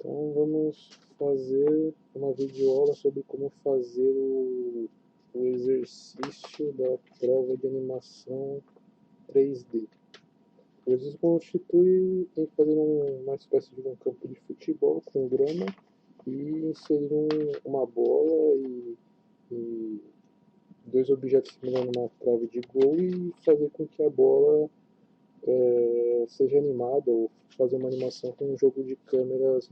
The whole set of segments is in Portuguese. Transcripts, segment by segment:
Então vamos fazer uma videoaula sobre como fazer o exercício da prova de animação 3D. O exercício constitui em fazer uma espécie de um campo de futebol com grama e inserir uma bola e dois objetos simulando uma trave de gol e fazer com que a bola seja animada ou fazer uma animação com um jogo de câmeras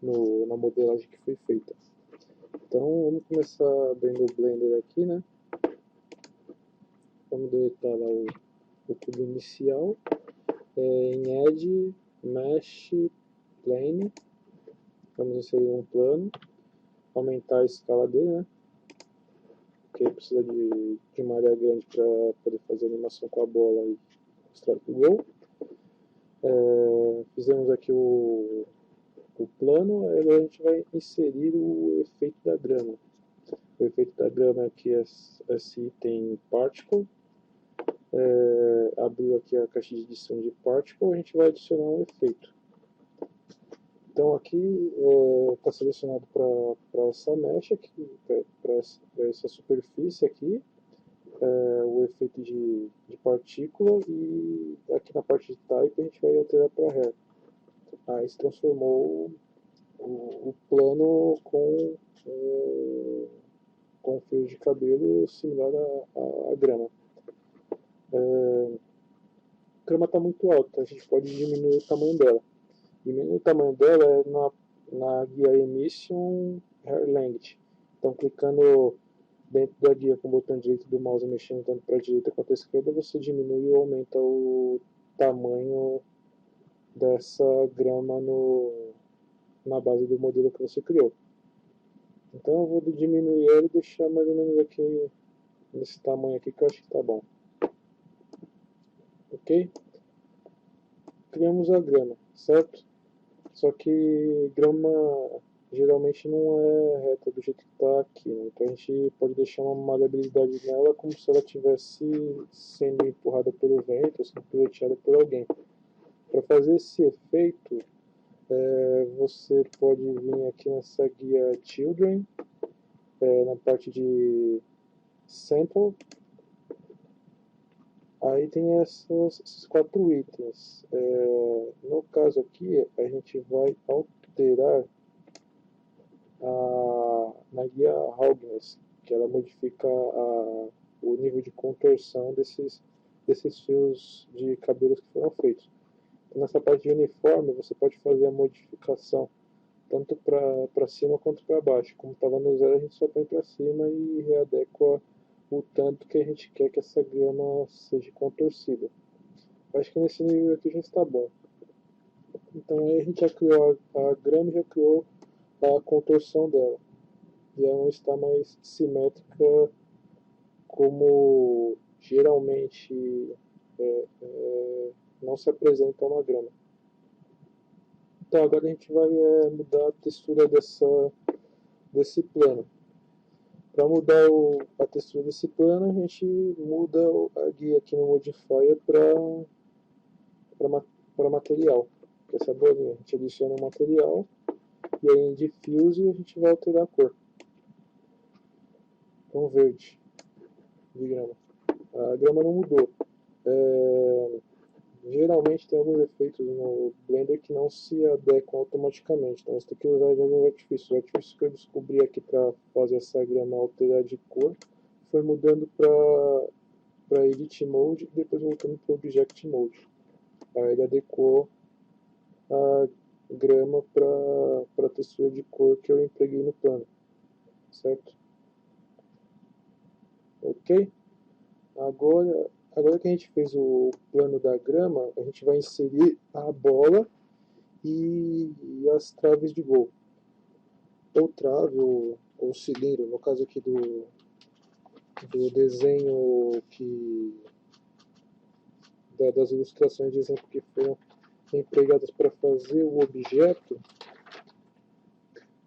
na modelagem que foi feita. Então vamos começar abrindo o Blender aqui, né? Vamos deletar lá o cubo inicial, em Edge, Mesh, Plane, vamos inserir um plano, aumentar a escala dele, né? Porque precisa de uma área grande para poder fazer animação com a bola e mostrar o gol. Fizemos aqui o plano, agora a gente vai inserir o efeito da grama. O efeito da grama aqui é esse item Particle. Abriu aqui a caixa de edição de Particle, a gente vai adicionar um efeito. Então aqui está selecionado para essa mesh aqui, para essa superfície aqui, o efeito de partícula, e aqui na parte de type a gente vai alterar para hair. Aí se transformou o plano com um fio de cabelo similar à grama. A grama está muito alta, a gente pode diminuir o tamanho dela. Diminuir o tamanho dela é na guia Emission Hair Length. Então, clicando dentro da guia com o botão direito do mouse, mexendo tanto para a direita quanto a esquerda, você diminui ou aumenta o tamanho dessa grama na base do modelo que você criou. Então eu vou diminuir ele e deixar mais ou menos aqui nesse tamanho aqui, que eu acho que tá bom. Ok? Criamos a grama, certo? Só que grama geralmente não é reta do jeito que está aqui, né? Então a gente pode deixar uma maleabilidade nela como se ela estivesse sendo empurrada pelo vento ou sendo piloteada por alguém. Para fazer esse efeito, você pode vir aqui nessa guia Children, na parte de Sample. Aí tem esses 4 itens. No caso aqui, a gente vai alterar na guia Haugness, que ela modifica o nível de contorção desses fios de cabelos que foram feitos. Então, nessa parte de uniforme, você pode fazer a modificação tanto para cima quanto para baixo. Como estava no zero, a gente só põe para cima e readequa o tanto que a gente quer que essa grama seja contorcida. Acho que nesse nível aqui já está bom. Então aí a gente já criou a grama e já criou a contorção dela. E ela não está mais simétrica como geralmente não se apresenta uma grama. Então agora a gente vai mudar a textura desse plano. Para mudar a textura desse plano, a gente muda a guia aqui no Modifier para material, que é essa bolinha. A gente adiciona o material e aí em Diffuse a gente vai alterar a cor. Então verde de grama. A grama não mudou. Geralmente tem alguns efeitos no Blender que não se adequam automaticamente, então você tem que usar de alguns artifícios. O artifício que eu descobri aqui para fazer essa grama alterar de cor foi mudando para Edit Mode e depois voltando para Object Mode. Aí ele adequou a grama para a textura de cor que eu empreguei no plano, certo? Ok? Agora que a gente fez o plano da grama, a gente vai inserir a bola e as traves de gol. Ou trave ou cilindro, no caso aqui do desenho das ilustrações de exemplo que foram empregadas para fazer o objeto,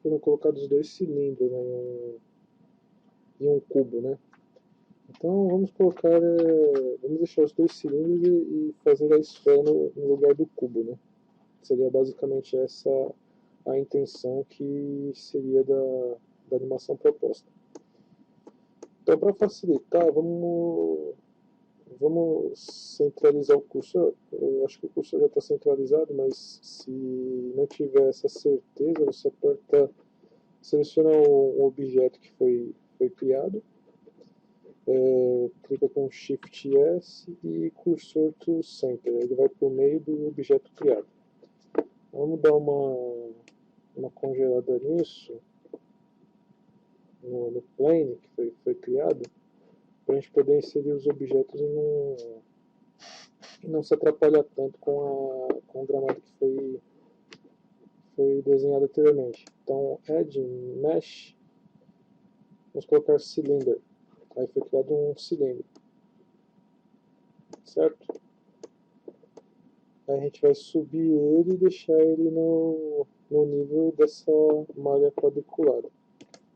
foram colocados 2 cilindros, né, em um cubo, né? Então vamos deixar os 2 cilindros e fazer a esfera no lugar do cubo, né? Seria basicamente essa a intenção que seria da animação proposta. Então, para facilitar, vamos centralizar o cursor. Eu acho que o cursor já está centralizado, mas se não tiver essa certeza, você aperta, seleciona um objeto que foi criado, clica com Shift S e cursor to center. Ele vai para o meio do objeto criado. Vamos dar uma congelada nisso, no plane que foi criado, para a gente poder inserir os objetos e não se atrapalhar tanto com o gramado que foi desenhado anteriormente. Então, Add Mesh, vamos colocar Cylinder. Aí foi criado um cilindro, certo? Aí a gente vai subir ele e deixar ele no nível dessa malha quadriculada.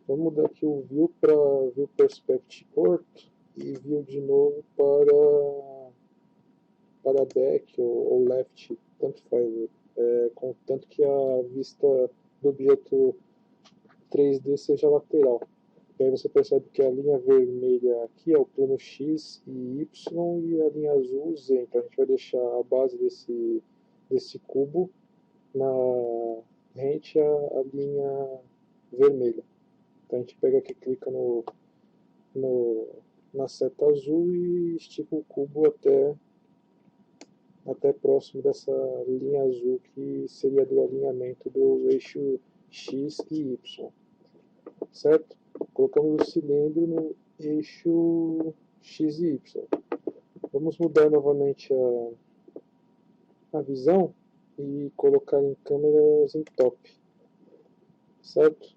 Vamos mudar aqui o View para View Perspective Ortho e View de novo para Back ou Left, tanto faz. Contanto que a vista do objeto 3D seja lateral. E aí você percebe que a linha vermelha aqui é o plano X e Y e a linha azul Z. Então a gente vai deixar a base desse cubo rente à linha vermelha. Então a gente pega aqui, clica na seta azul e estica o cubo até próximo dessa linha azul, que seria do alinhamento do eixo X e Y, certo? Colocamos o cilindro no eixo X e Y. Vamos mudar novamente a visão e colocar em câmeras em top, certo?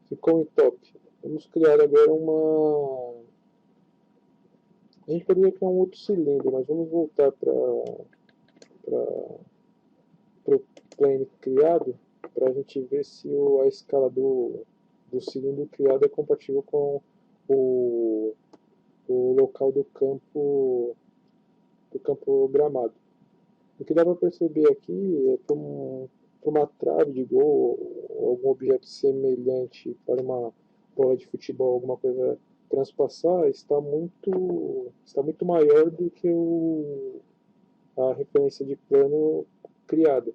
Ficou em top. Vamos criar agora a gente poderia criar um outro cilindro, mas vamos voltar para o plane criado, para a gente ver se a escala do cilindro criado é compatível com o local do campo gramado. O que dá para perceber aqui é para uma trave de gol ou algum objeto semelhante para uma bola de futebol, alguma coisa transpassar, está muito maior do que a referência de plano criada.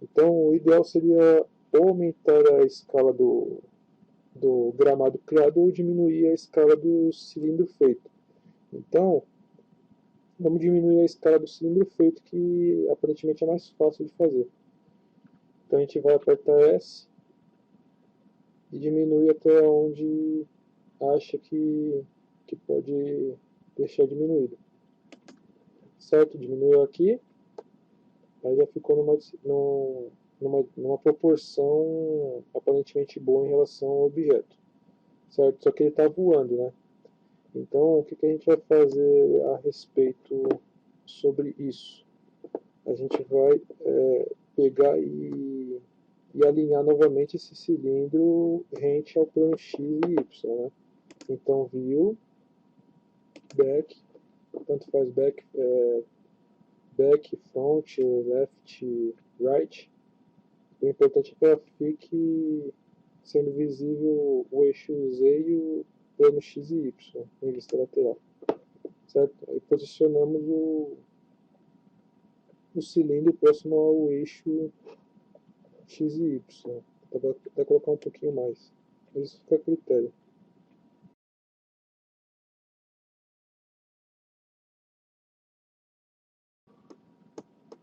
Então, o ideal seria ou aumentar a escala do gramado criado ou diminuir a escala do cilindro feito. Então, vamos diminuir a escala do cilindro feito, que aparentemente é mais fácil de fazer. Então a gente vai apertar S e diminui até onde acha que pode deixar diminuído. Certo? Diminuiu aqui, aí já ficou numa proporção aparentemente boa em relação ao objeto. Certo? Só que ele está voando, né? Então, o que a gente vai fazer a respeito sobre isso? A gente vai pegar e alinhar novamente esse cilindro rente ao plano X e Y, né? Então, View, Back, tanto faz Back, Front, Left, Right. O importante é que ela fique sendo visível o eixo Z e o plano X e Y em vista lateral, certo? Aí posicionamos o cilindro próximo ao eixo X e Y. Dá para até colocar um pouquinho mais, mas isso fica a critério.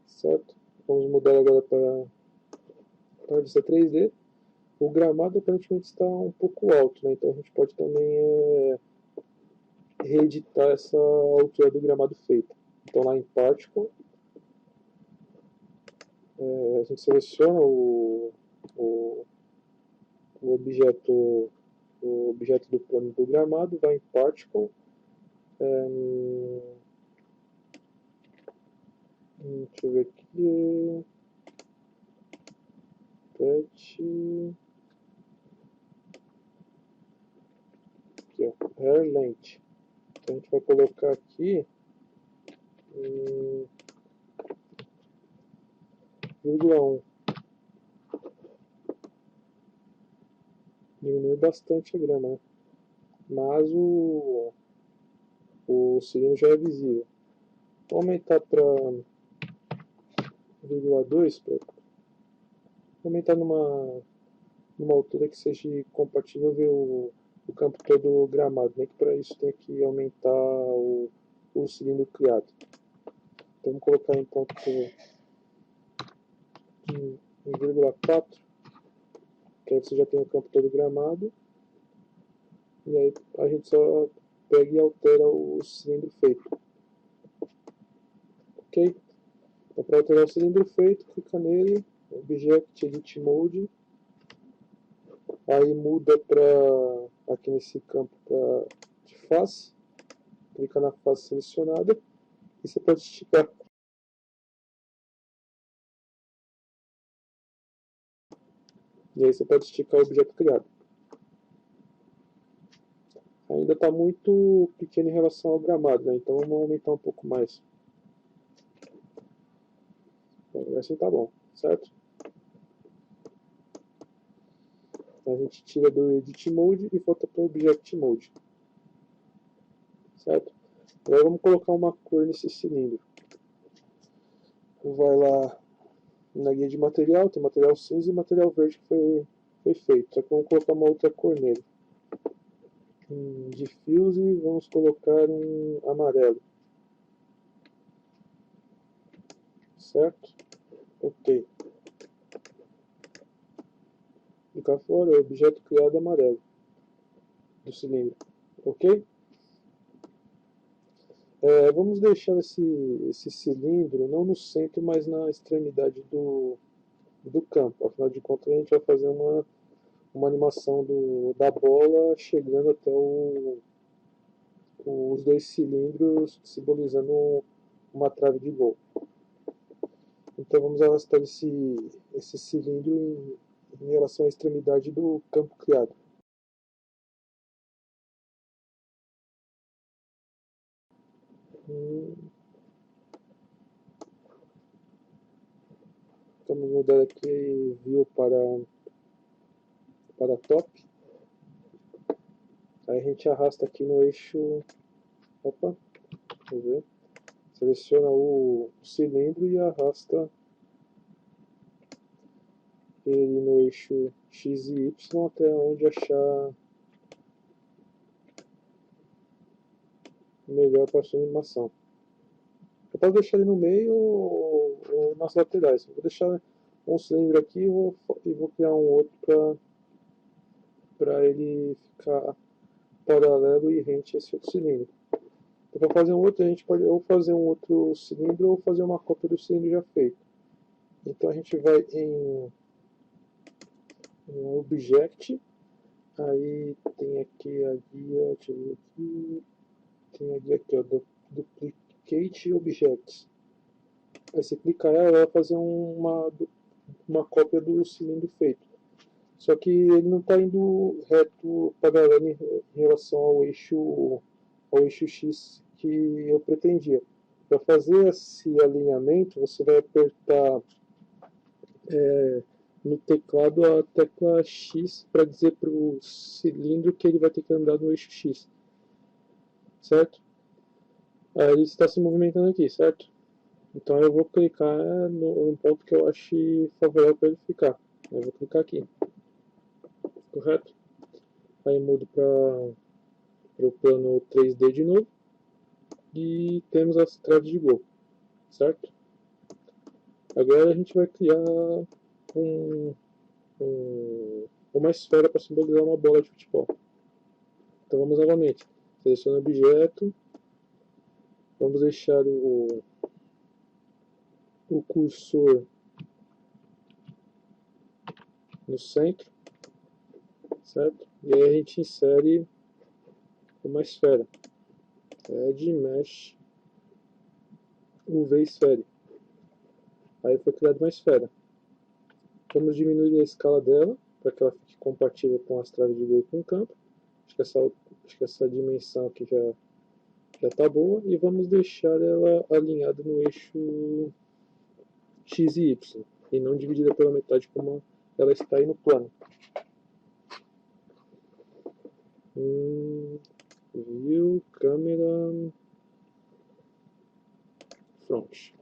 Certo? Vamos mudar agora para a vista 3D. O gramado aparentemente está um pouco alto, né? Então a gente pode também reeditar essa altura do gramado feita. Então lá em Particle, a gente seleciona o objeto do plano do gramado, vai em Particle, deixa eu ver aqui, Patch, aqui ó, Hair Length. Então a gente vai colocar aqui 1,1. Diminui bastante a grama, né? Mas o cilindro já é visível. Vou aumentar para 1,2, para aumentar numa altura que seja compatível ver o campo todo gramado, nem que para isso tenha que aumentar o cilindro criado. Então vamos colocar em ponto de 1,4, que aí você já tem o campo todo gramado, e aí a gente só pega e altera o cilindro feito. Ok? Então para alterar o cilindro feito, clica nele, Object Edit Mode, aí muda para aqui nesse campo de face, clica na face selecionada e você pode esticar. E aí você pode esticar o objeto criado. Ainda está muito pequeno em relação ao gramado, né? Então vamos aumentar um pouco mais. Assim tá bom, certo? Então a gente tira do Edit Mode e volta para o Object Mode. Certo? Agora vamos colocar uma cor nesse cilindro. Vai lá na guia de material, tem material cinza e material verde que foi feito. Só que vamos colocar uma outra cor nele. Diffuse, vamos colocar um amarelo. Certo? Ok. Clicar fora, o objeto criado amarelo do cilindro. Ok? Vamos deixar esse cilindro não no centro, mas na extremidade do campo. Afinal de contas, a gente vai fazer uma animação da bola chegando até os dois cilindros, simbolizando uma trave de gol. Então vamos arrastar esse cilindro em relação à extremidade do campo criado. Vamos mudar aqui view para top. Aí a gente arrasta aqui no eixo. Opa, vamos ver. Seleciona o cilindro e arrasta ele no eixo X e Y até onde achar melhor para a sua animação. Eu posso deixar ele no meio ou nas laterais. Eu vou deixar um cilindro aqui e vou criar um outro para ele ficar paralelo e rente a esse outro cilindro. Então, para fazer um outro, a gente pode ou fazer um outro cilindro ou fazer uma cópia do cilindro já feito. Então a gente vai em Object, aí tem aqui a guia, deixa eu ver aqui, tem a guia aqui, ó, Duplicate Objects. Aí você clica ela vai fazer uma cópia do cilindro feito. Só que ele não está indo reto paralelo em relação ao eixo X que eu pretendia. Para fazer esse alinhamento, você vai apertar no teclado a tecla X para dizer para o cilindro que ele vai ter que andar no eixo X. Certo? Aí ele está se movimentando aqui, certo? Então eu vou clicar no ponto que eu ache favorável para ele ficar. Eu vou clicar aqui. Correto? Aí mudo para o plano 3D de novo. E temos as traves de gol. Certo? Agora a gente vai criar uma esfera para simbolizar uma bola de futebol. Então vamos novamente. Seleciona o objeto. Vamos deixar o cursor no centro, certo? E aí a gente insere uma esfera. Add Mesh UV Sphere. Aí foi criada uma esfera. Vamos diminuir a escala dela para que ela fique compatível com as traves de gol e com o campo. Acho que essa dimensão aqui já está boa. E vamos deixar ela alinhada no eixo X e Y. e não dividida pela metade como ela está aí no plano. View, câmera, front.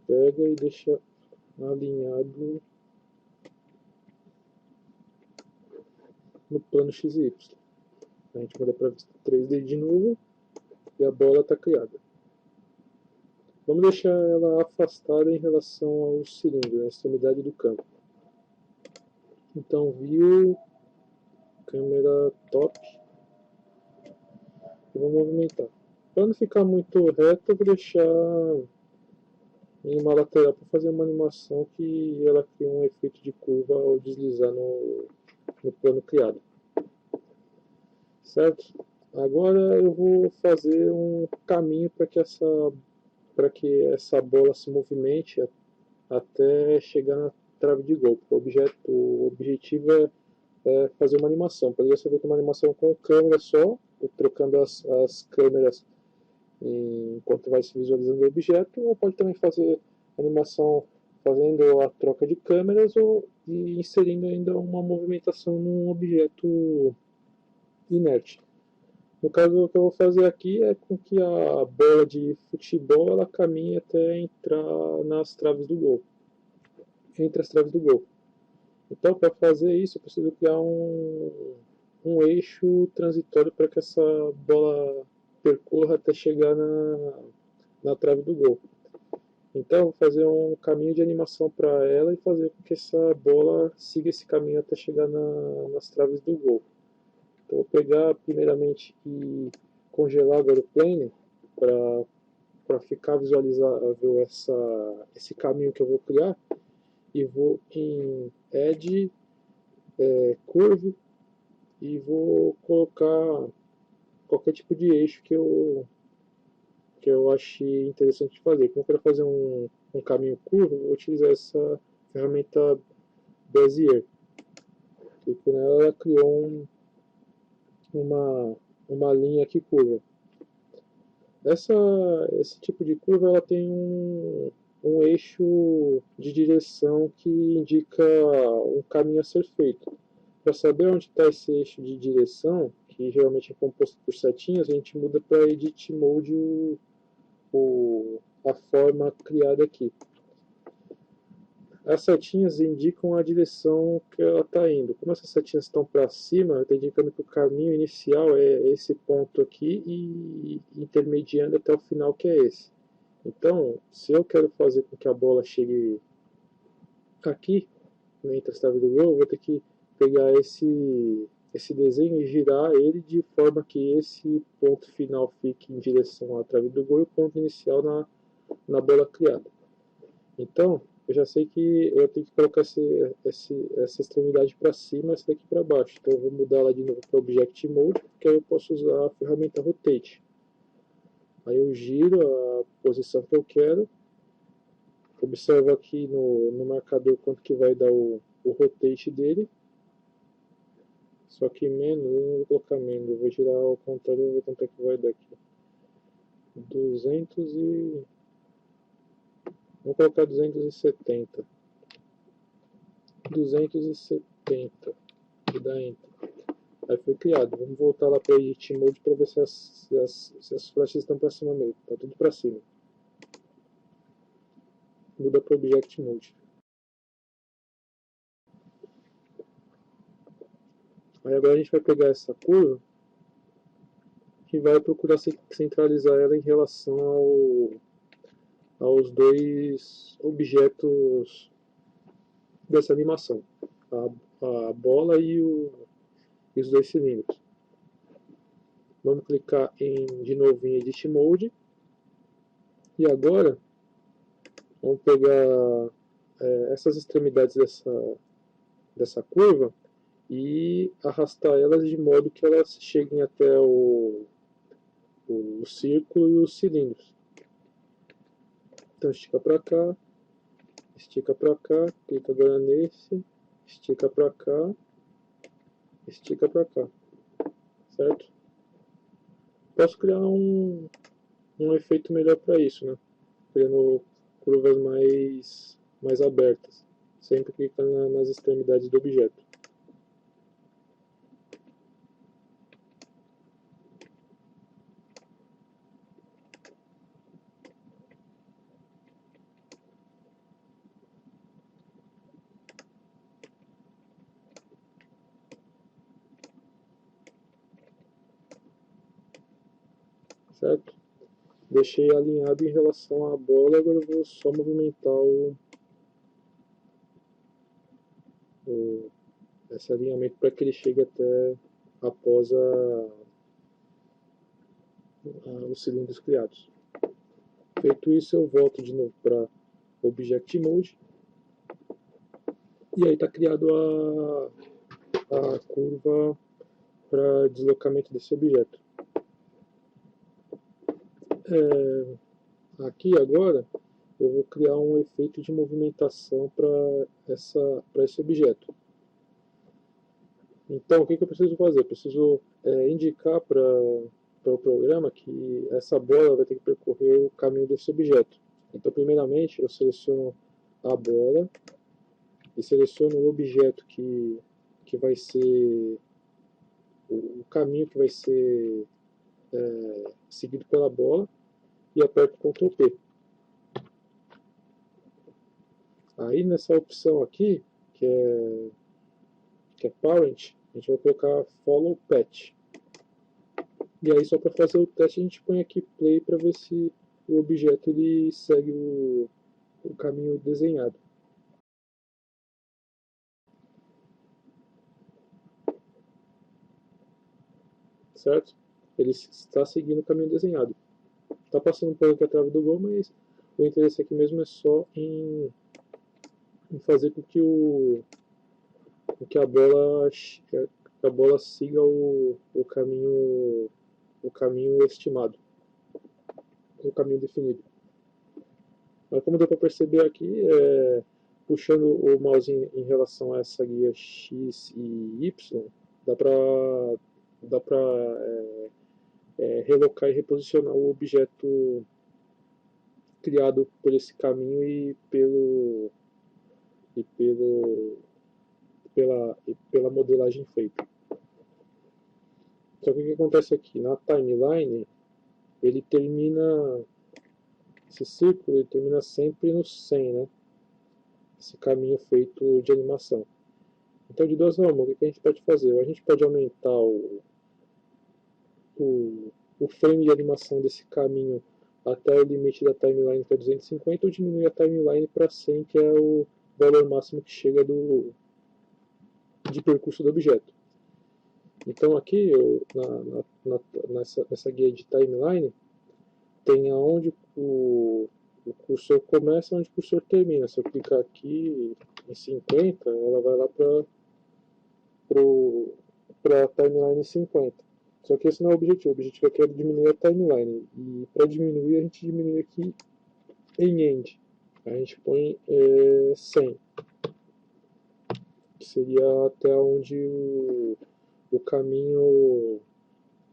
Pega e deixa alinhado no plano XY. A gente muda para vista 3D de novo e a bola está criada. Vamos deixar ela afastada em relação ao cilindro, a extremidade do campo. Então, view, câmera top, e vou movimentar. Para não ficar muito reto, eu vou deixar em uma lateral para fazer uma animação que ela cria um efeito de curva ao deslizar no plano criado. Certo? Agora eu vou fazer um caminho para que essa bola se movimente até chegar na trave de gol. O objetivo é fazer uma animação. Poderia ser feita uma animação com câmera só, trocando as câmeras enquanto vai se visualizando o objeto, ou pode também fazer animação fazendo a troca de câmeras e inserindo ainda uma movimentação num objeto inerte. No caso, o que eu vou fazer aqui é com que a bola de futebol ela caminhe até entrar nas traves do gol, entre as traves do gol. Então, para fazer isso, eu preciso criar um eixo transitório para que essa bola percorra até chegar na trave do gol. Então, eu vou fazer um caminho de animação para ela e fazer com que essa bola siga esse caminho até chegar nas traves do gol. Então, vou pegar primeiramente e congelar agora o plane para ficar visualizável esse caminho que eu vou criar, e vou em Edge, Curve, e vou colocar qualquer tipo de eixo que eu achei interessante de fazer. Como eu quero fazer um caminho curvo, eu vou utilizar essa ferramenta Bezier. Clico nela, ela criou uma linha aqui curva. Esse tipo de curva ela tem um eixo de direção que indica um caminho a ser feito. Para saber onde está esse eixo de direção, que geralmente é composto por setinhas, a gente muda para Edit Mode a forma criada aqui. As setinhas indicam a direção que ela está indo. Como essas setinhas estão para cima, está indicando que o caminho inicial é esse ponto aqui e intermediando até o final, que é esse. Então, se eu quero fazer com que a bola chegue aqui, entre as traves do gol, eu vou ter que pegar esse desenho e girar ele de forma que esse ponto final fique em direção à trave do gol e o ponto inicial na bola criada. Então, eu já sei que eu tenho que colocar essa extremidade para cima e essa daqui para baixo. Então, eu vou mudar ela de novo para Object Mode, porque aí eu posso usar a ferramenta Rotate. Aí eu giro a posição que eu quero. Observa aqui no marcador quanto que vai dar o rotate dele. Só que menos, eu não vou colocar menos, eu vou girar ao contrário e ver quanto é que vai dar aqui. 200 e... Vou colocar 270. 270. E dá Enter. Aí foi criado. Vamos voltar lá para Edit Mode para ver se as flechas estão para cima mesmo. Tá tudo para cima. Muda para Object Mode. Aí agora a gente vai pegar essa curva e vai procurar centralizar ela em relação aos dois objetos dessa animação, a bola e os dois cilindros. Vamos clicar de novo em Edit Mode, e agora vamos pegar essas extremidades dessa curva e arrastar elas de modo que elas cheguem até o círculo e os cilindros. Então estica para cá, clica agora nesse, estica para cá, certo? Posso criar um efeito melhor para isso, né? Criando curvas mais abertas, sempre clicando nas extremidades do objeto. Certo? Deixei alinhado em relação à bola, agora eu vou só movimentar esse alinhamento para que ele chegue até após os cilindros criados. Feito isso, eu volto de novo para Object Mode e aí está criado a curva para deslocamento desse objeto. Aqui agora eu vou criar um efeito de movimentação para esse objeto. Então, o que eu preciso fazer? Eu preciso indicar para o programa que essa bola vai ter que percorrer o caminho desse objeto. Então, primeiramente, eu seleciono a bola e seleciono o objeto que vai ser o caminho que vai ser seguido pela bola e aperto Ctrl P. Aí nessa opção aqui, que é Parent, a gente vai colocar Follow Path. E aí só para fazer o teste a gente põe aqui Play para ver se o objeto ele segue o caminho desenhado. Certo? Ele está seguindo o caminho desenhado. Está passando um pouco aqui a trave do gol, mas o interesse aqui mesmo é só em fazer com que a bola siga o caminho estimado, o caminho definido. Mas como deu para perceber aqui, puxando o mouse em relação a essa guia X e Y, dá para relocar e reposicionar o objeto criado por esse caminho e pela modelagem feita. Só que o que acontece aqui? Na timeline, ele termina, esse círculo ele termina sempre no 100, né? Esse caminho feito de animação. Então, de duas formas, o que a gente pode fazer? Ou a gente pode aumentar o frame de animação desse caminho até o limite da timeline, que é 250, ou diminuir a timeline para 100, que é o valor máximo que chega de percurso do objeto. Então aqui, nessa guia de timeline, tem aonde o cursor começa e onde o cursor termina. Se eu clicar aqui em 50, ela vai lá para a timeline 50. Só que esse não é o objetivo. O objetivo aqui é diminuir a timeline. E para diminuir, a gente diminui aqui em end. A gente põe 100. Que seria até onde o caminho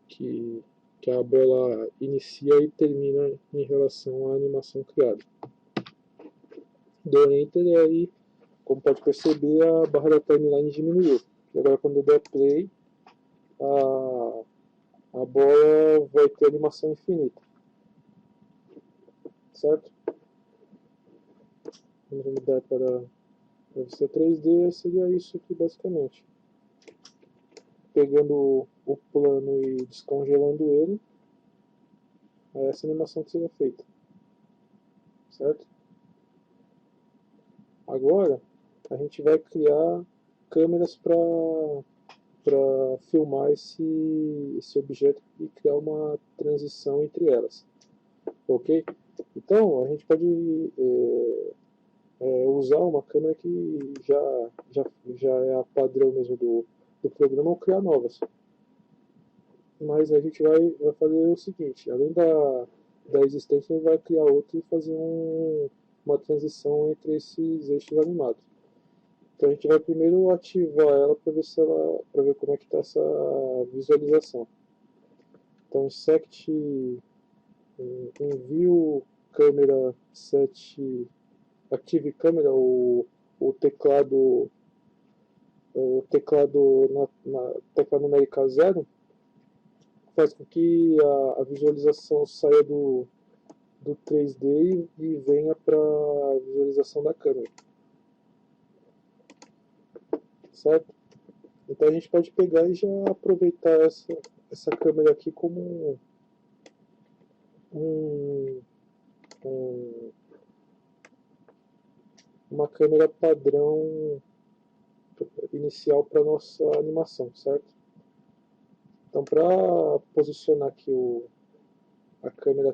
que a bola inicia e termina em relação à animação criada. Dou Enter e aí, como pode perceber, a barra da timeline diminuiu. E agora quando eu der Play, a bola vai ter animação infinita. Certo? Vamos mudar para vista 3D, seria isso aqui basicamente. Pegando o plano e descongelando ele, é essa animação que seria feita. Certo? Agora, a gente vai criar câmeras para filmar esse objeto e criar uma transição entre elas. Ok? Então, a gente pode usar uma câmera que já é a padrão mesmo do programa ou criar novas. Mas a gente vai fazer o seguinte, além da existente, a gente vai criar outra e fazer uma transição entre esses eixos animados. Então a gente vai primeiro ativar ela para ver como é que está essa visualização. Então insect envio câmera set Active Camera, o teclado na tecla numérica 0, faz com que a visualização saia do 3D e venha para a visualização da câmera, certo? Então a gente pode pegar e já aproveitar essa câmera aqui como uma câmera padrão inicial para nossa animação, certo? Então, para posicionar aqui a câmera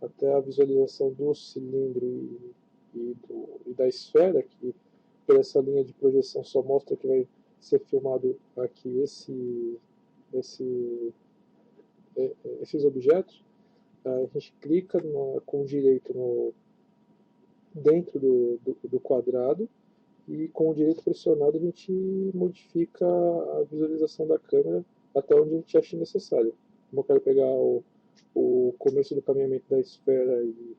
até a visualização do cilindro e da esfera, que por essa linha de projeção só mostra que vai ser filmado aqui esses objetos, a gente clica com o direito dentro do quadrado, e com o direito pressionado a gente modifica a visualização da câmera até onde a gente acha necessário. Como eu quero pegar o começo do caminhamento da esfera e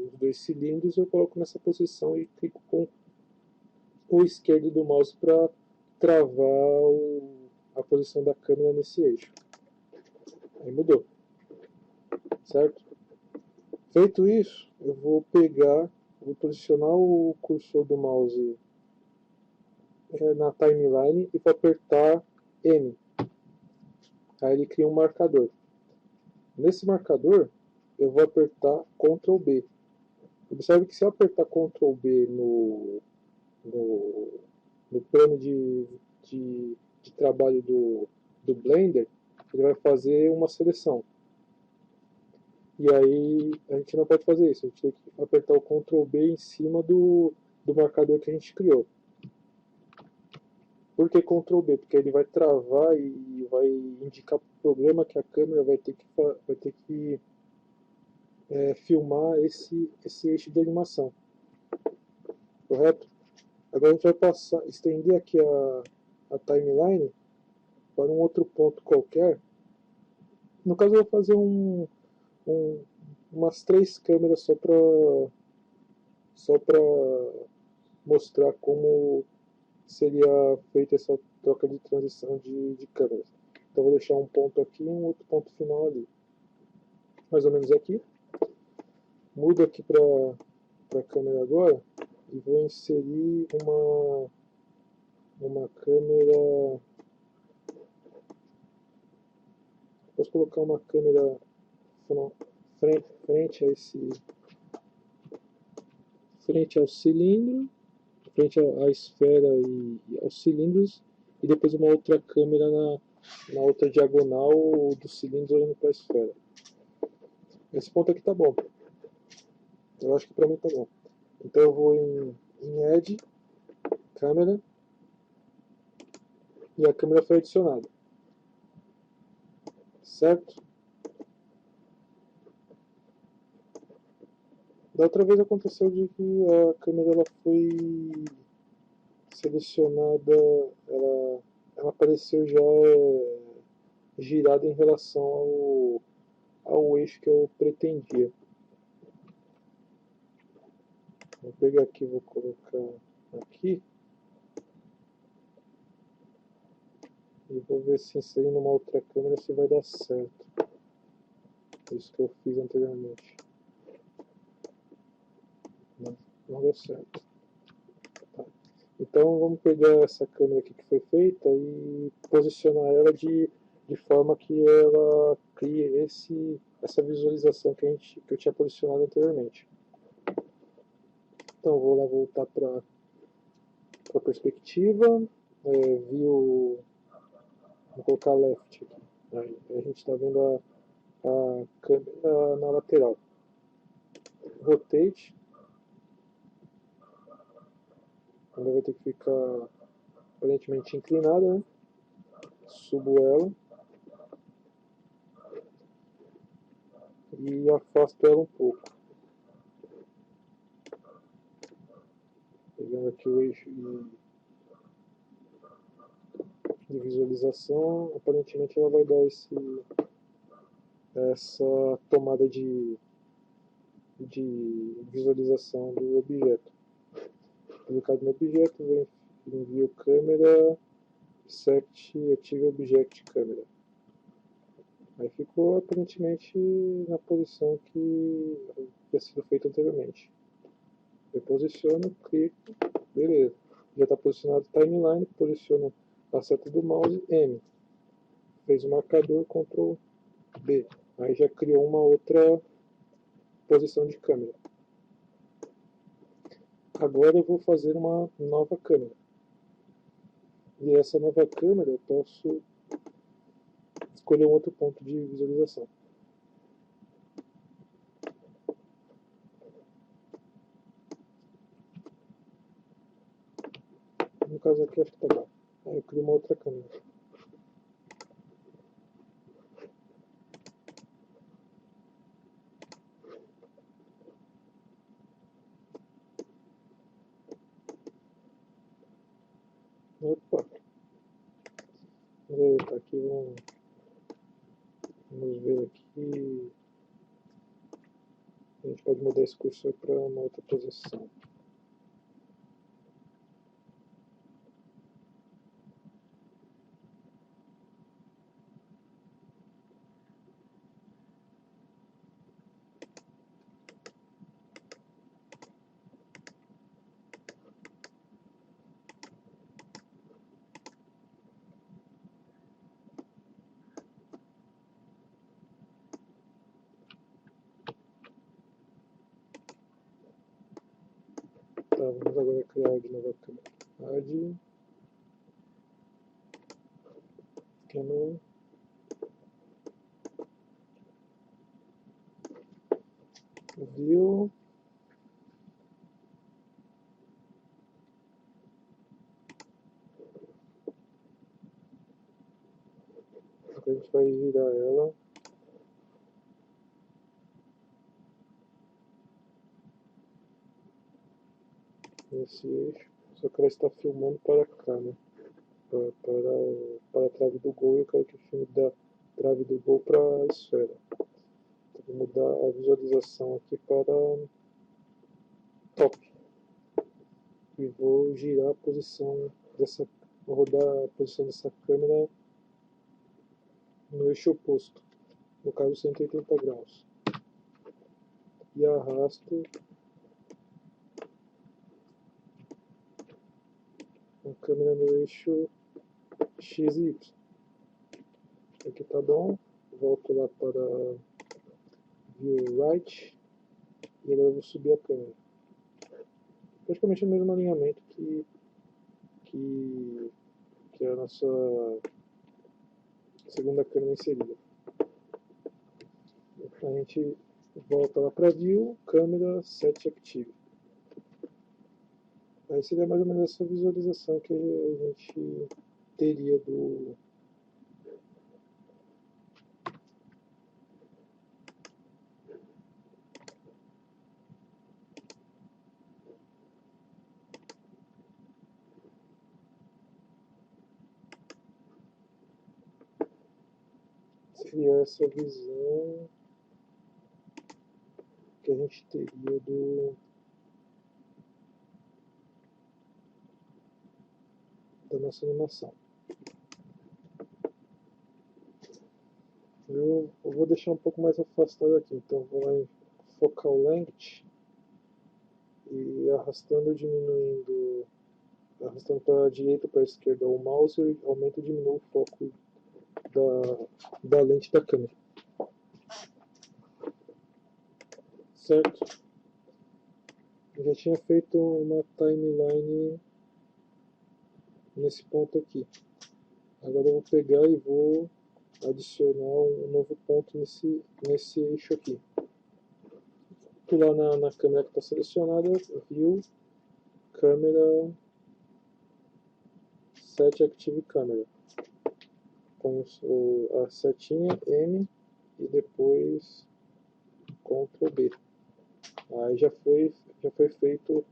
os dois cilindros, eu coloco nessa posição e clico com o esquerdo do mouse para travar a posição da câmera nesse eixo. Aí mudou, certo? Feito isso, eu vou posicionar o cursor do mouse na timeline e vou apertar M. Aí ele cria um marcador. Nesse marcador, eu vou apertar Ctrl B. Observe que se eu apertar Ctrl B no plano de trabalho do Blender, ele vai fazer uma seleção. E aí a gente não pode fazer isso, a gente tem que apertar o Ctrl B em cima do marcador que a gente criou. Por que Ctrl B? Porque ele vai travar e vai indicar para o programa que a câmera vai ter que filmar esse eixo de animação. Correto? Agora a gente vai estender aqui a timeline para um outro ponto qualquer. No caso eu vou fazer umas 3 câmeras só para mostrar como seria feita essa troca de transição de câmeras. Então vou deixar um ponto aqui e um outro ponto final ali. Mais ou menos aqui. Mudo aqui para a câmera agora e vou inserir uma câmera. Posso colocar uma câmera frente ao cilindro, frente à esfera e aos cilindros, e depois uma outra câmera na outra diagonal dos cilindros olhando para a esfera. Esse ponto aqui tá bom. Eu acho que para mim tá bom. Então eu vou em Add, Câmera, e a câmera foi adicionada. Certo? Da outra vez aconteceu de que a câmera ela foi selecionada, ela apareceu já girada em relação ao eixo que eu pretendia. Vou pegar aqui, vou colocar aqui e vou ver se inserindo uma outra câmera se vai dar certo. Isso que eu fiz anteriormente. Não deu certo. Tá. Então vamos pegar essa câmera aqui que foi feita e posicionar ela de forma que ela crie essa visualização que eu tinha posicionado anteriormente. Então vou lá voltar para a perspectiva, vou colocar left aqui. Aí a gente está vendo a câmera na lateral. Rotate. Ela vai ter que ficar aparentemente inclinada, né? Subo ela e afasto ela um pouco. Pegando aqui o eixo de visualização, aparentemente ela vai dar essa tomada de visualização do objeto. Clicado no objeto, vem envio câmera, set active object câmera. Aí ficou aparentemente na posição que tinha sido feito anteriormente. Eu posiciono, clico, beleza. Já está posicionado timeline, posiciono a seta do mouse, M. Fez o marcador, Ctrl B. Aí já criou uma outra posição de câmera. Agora eu vou fazer uma nova câmera. E essa nova câmera eu posso escolher um outro ponto de visualização. No caso aqui acho que tá bom. Aí eu crio uma outra câmera. Opa! Tá aqui, vamos ver aqui. A gente pode mudar esse cursor para uma outra posição. Tá, vamos agora criar de novo a câmera. Add câmera. View. Agora a gente vai virar ela. Nesse eixo. Só que ela está filmando para cá, né? Para a trave do gol, eu quero que filme da trave do gol para a esfera. Então, vou mudar a visualização aqui para top. E vou girar a posição dessa. Vou rodar a posição dessa câmera no eixo oposto, no caso 180 graus. E arrasto a câmera no eixo X e Y. Aqui tá bom. Volto lá para View Right. E agora eu vou subir a câmera. Praticamente o mesmo alinhamento que é a nossa segunda câmera inserida. A gente volta lá para View, câmera, Set Active. Aí seria mais ou menos essa visualização que a gente teria do seria essa visão que a gente teria da nossa animação. Eu vou deixar um pouco mais afastado aqui, então vou lá em Focal Length e arrastando para a direita, para a esquerda o mouse, eu aumento e diminuo o foco da lente da câmera. Certo? Eu já tinha feito uma timeline nesse ponto aqui. Agora eu vou pegar e vou adicionar um novo ponto nesse eixo aqui. Pular na câmera que está selecionada, View, câmera, Set Active Camera. Põe a setinha M e depois Ctrl B. Aí já foi feito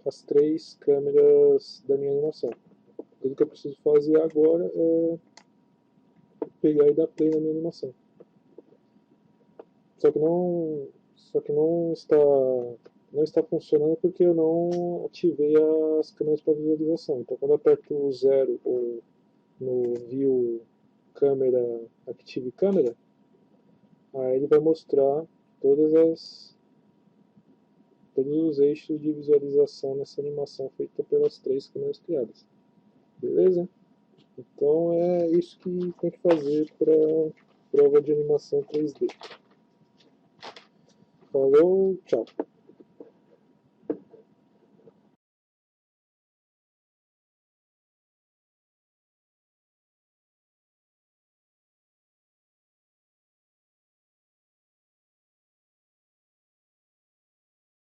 as 3 câmeras da minha animação. Tudo que eu preciso fazer agora é pegar e dar play na minha animação. só que não está funcionando porque eu não ativei as câmeras para visualização. Então quando eu aperto o 0 ou no View Câmera, Active Câmera, aí ele vai mostrar todos os eixos de visualização nessa animação feita pelas 3 câmeras criadas. Beleza? Então é isso que tem que fazer para prova de animação 3D. Falou, tchau.